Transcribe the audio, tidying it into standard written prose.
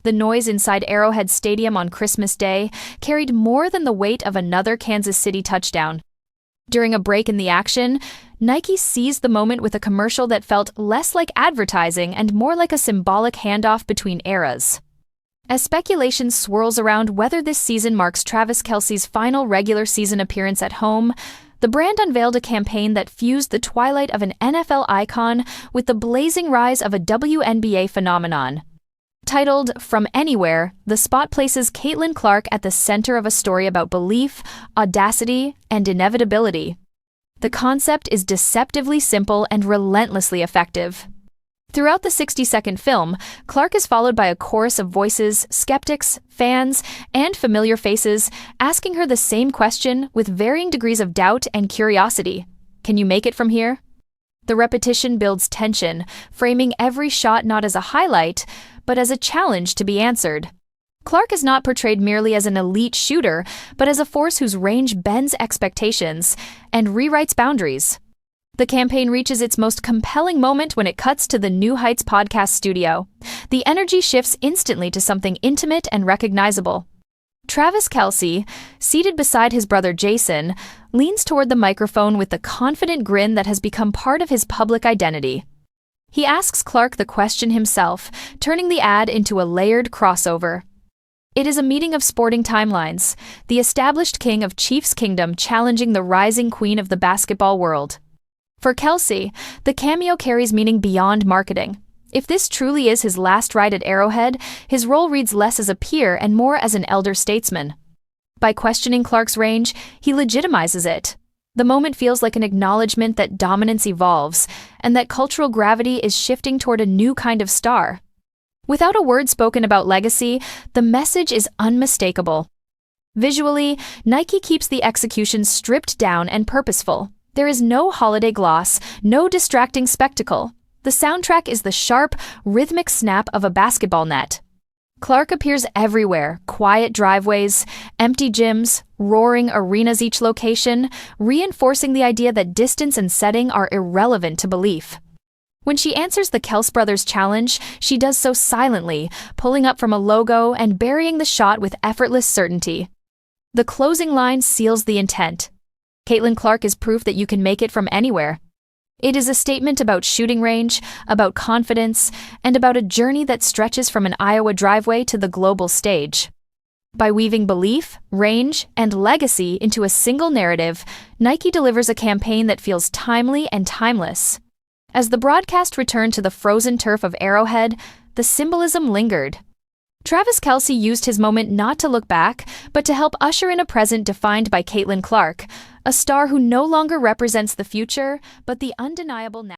The noise inside Arrowhead Stadium on Christmas Day carried more than the weight of another Kansas City touchdown. During a break in the action, Nike seized the moment with a commercial that felt less like advertising and more like a symbolic handoff between eras. As speculation swirls around whether this season marks Travis Kelce's final regular season appearance at home, the brand unveiled a campaign that fused the twilight of an NFL icon with the blazing rise of a WNBA phenomenon. Titled "From Anywhere," the spot places Caitlinclark at the center of a story about belief, audacity, and inevitability. The concept is deceptively simple and relentlessly effective. Throughout the 60-second film, Clark is followed by a chorus of voices, skeptics, fans, and familiar faces, asking her the same question with varying degrees of doubt and curiosity. Can you make it from here? The repetition builds tension, framing every shot not as a highlight, but as a challenge to be answered. Clark is not portrayed merely as an elite shooter, but as a force whose range bends expectations and rewrites boundaries. The campaign reaches its most compelling moment when it cuts to the New Heights podcast studio. The energy shifts instantly to something intimate and recognizable. Travis Kelce, seated beside his brother Jason, leans toward the microphone with the confident grin that has become part of his public identity. He asks Clark the question himself, turning the ad into a layered crossover. It is a meeting of sporting timelines, the established king of Chiefskingdom challenging the rising queen of the basketball world. For Kelce, the cameo carries meaning beyond marketing. If this truly is his last ride at Arrowhead, his role reads less as a peer and more as an elder statesman. By questioning Clark's range, he legitimizes it. The moment feels like an acknowledgement that dominance evolves, and that cultural gravity is shifting toward a new kind of star. Without a word spoken about legacy, the message is unmistakable. Visually, Nike keeps the execution stripped down and purposeful. There is no holiday gloss, no distracting spectacle. The soundtrack is the sharp, rhythmic snap of a basketball net. Clark appears everywhere: quiet driveways, empty gyms, roaring arenas, each location, reinforcing the idea that distance and setting are irrelevant to belief. When she answers the Kelce brothers' challenge, she does so silently, pulling up from a logo and burying the shot with effortless certainty. The closing line seals the intent. Caitlinclark is proof that you can make it from anywhere. It is a statement about shooting range, about confidence, and about a journey that stretches from an Iowa driveway to the global stage. By weaving belief, range, and legacy into a single narrative, Nike delivers a campaign that feels timely and timeless. As the broadcast returned to the frozen turf of Arrowhead, the symbolism lingered. Travis Kelce used his moment not to look back, but to help usher in a present defined by Caitlinclark, a star who no longer represents the future, but the undeniable now.